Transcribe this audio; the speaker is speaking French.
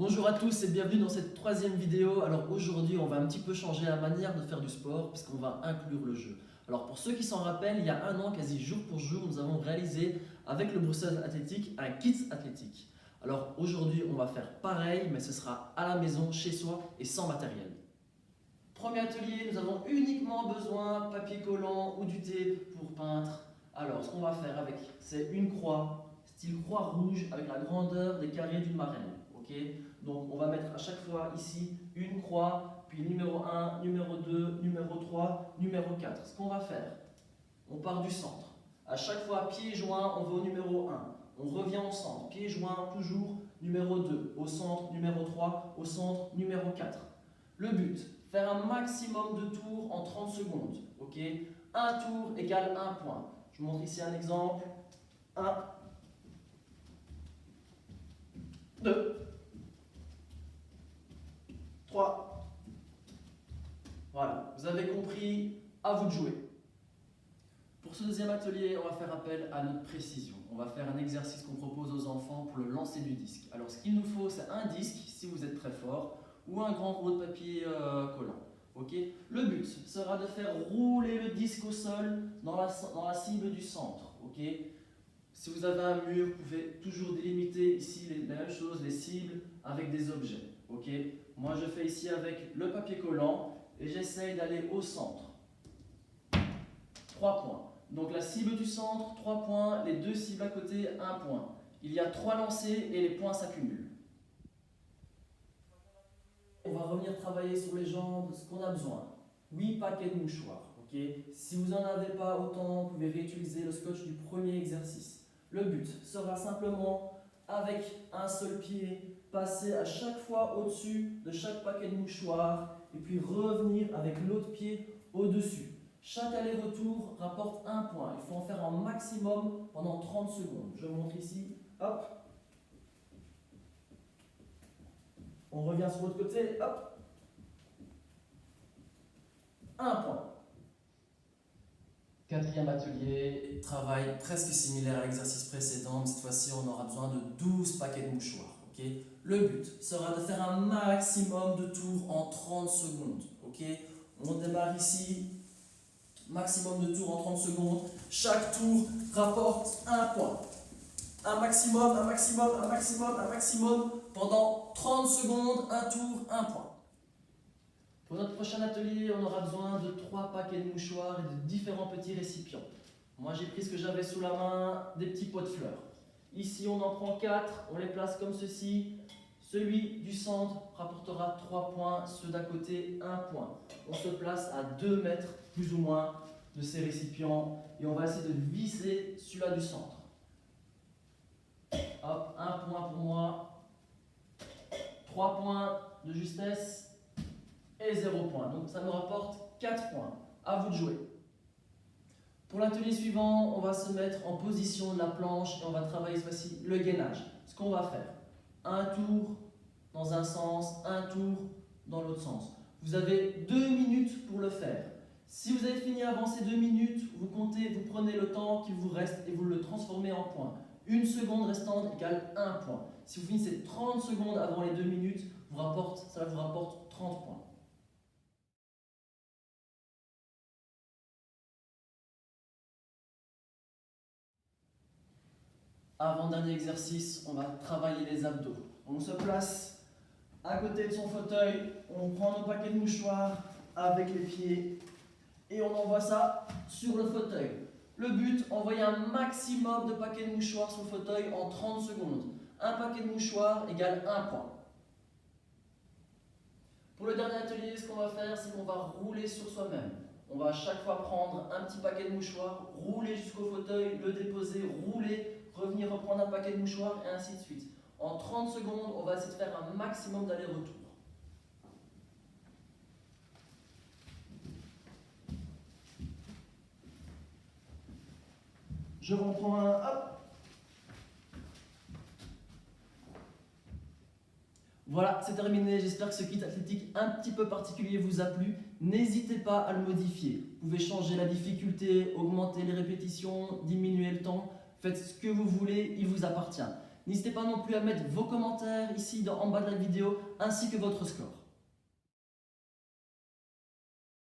Bonjour à tous et bienvenue dans cette troisième vidéo. Alors aujourd'hui on va un petit peu changer la manière de faire du sport puisqu'on va inclure le jeu. Alors pour ceux qui s'en rappellent, il y a un an, quasi jour pour jour, nous avons réalisé avec le Bruxelles Athletic un kit athlétique. Alors aujourd'hui on va faire pareil mais ce sera à la maison, chez soi et sans matériel. Premier atelier, nous avons uniquement besoin de papier collant ou du thé pour peindre. Alors ce qu'on va faire avec, c'est une croix, style croix rouge avec la grandeur des carrés d'une marraine. Donc on va mettre à chaque fois ici une croix, puis numéro 1, numéro 2, numéro 3, numéro 4. Ce qu'on va faire, on part du centre. À chaque fois, pied joint, on va au numéro 1. On revient au centre. Pied joint, toujours numéro 2. Au centre, numéro 3. Au centre, numéro 4. Le but, faire un maximum de tours en 30 secondes. Un tour égale un point. Je vous montre ici un exemple. 1, 2, 3. Voilà, vous avez compris, à vous de jouer. Pour ce deuxième atelier, on va faire appel à notre précision. On va faire un exercice qu'on propose aux enfants pour le lancer du disque. Alors ce qu'il nous faut, c'est un disque, si vous êtes très fort, ou un grand rouleau de papier collant. Le but sera de faire rouler le disque au sol dans la cible du centre. Si vous avez un mur, vous pouvez toujours délimiter ici la même chose, les cibles avec des objets. Moi je fais ici avec le papier collant et j'essaye d'aller au centre. 3 points. Donc la cible du centre, 3 points, les deux cibles à côté, 1 point. Il y a 3 lancers et les points s'accumulent. On va revenir travailler sur les jambes, ce qu'on a besoin. 8 paquets de mouchoirs. Si vous n'en avez pas autant, vous pouvez réutiliser le scotch du premier exercice. Le but sera simplement, avec un seul pied, passer à chaque fois au-dessus de chaque paquet de mouchoirs et puis revenir avec l'autre pied au-dessus. Chaque aller-retour rapporte 1 point. Il faut en faire un maximum pendant 30 secondes. Je montre ici. Hop. On revient sur l'autre côté. Hop. 1 point. Quatrième atelier, travail presque similaire à l'exercice précédent. Cette fois-ci, on aura besoin de 12 paquets de mouchoirs. Le but sera de faire un maximum de tours en 30 secondes. On démarre ici. Maximum de tours en 30 secondes. Chaque tour rapporte 1 point. Un maximum, un maximum, un maximum, un maximum. Pendant 30 secondes, un tour, 1 point. Pour notre prochain atelier, on aura besoin de 3 paquets de mouchoirs et de différents petits récipients. Moi, j'ai pris ce que j'avais sous la main, des petits pots de fleurs. Ici, on en prend 4, on les place comme ceci. Celui du centre rapportera 3 points, ceux d'à côté 1 point. On se place à 2 mètres plus ou moins de ces récipients et on va essayer de viser celui-là du centre. Hop, 1 point pour moi, 3 points de justesse et 0 point. Donc ça me rapporte 4 points. À vous de jouer. Pour l'atelier suivant, on va se mettre en position de la planche et on va travailler cette fois-ci le gainage. Ce qu'on va faire, un tour dans un sens, un tour dans l'autre sens. Vous avez 2 minutes pour le faire. Si vous avez fini avant ces 2 minutes, vous comptez, vous prenez le temps qui vous reste et vous le transformez en points. 1 seconde restante égale 1 point. Si vous finissez 30 secondes avant les 2 minutes, ça vous rapporte 30 points. Avant-dernier exercice, on va travailler les abdos. On se place à côté de son fauteuil, on prend nos paquets de mouchoirs avec les pieds et on envoie ça sur le fauteuil. Le but, envoyer un maximum de paquets de mouchoirs sur le fauteuil en 30 secondes. Un paquet de mouchoirs égale 1 point. Pour le dernier atelier, ce qu'on va faire, c'est qu'on va rouler sur soi-même. On va à chaque fois prendre un petit paquet de mouchoirs, rouler jusqu'au fauteuil, le déposer, rouler, revenir reprendre un paquet de mouchoirs et ainsi de suite. En 30 secondes, on va essayer de faire un maximum d'aller-retour. Je reprends un, hop. Voilà, c'est terminé. J'espère que ce kit athlétique un petit peu particulier vous a plu. N'hésitez pas à le modifier. Vous pouvez changer la difficulté, augmenter les répétitions, diminuer le temps. Faites ce que vous voulez, il vous appartient. N'hésitez pas non plus à mettre vos commentaires ici en bas de la vidéo ainsi que votre score.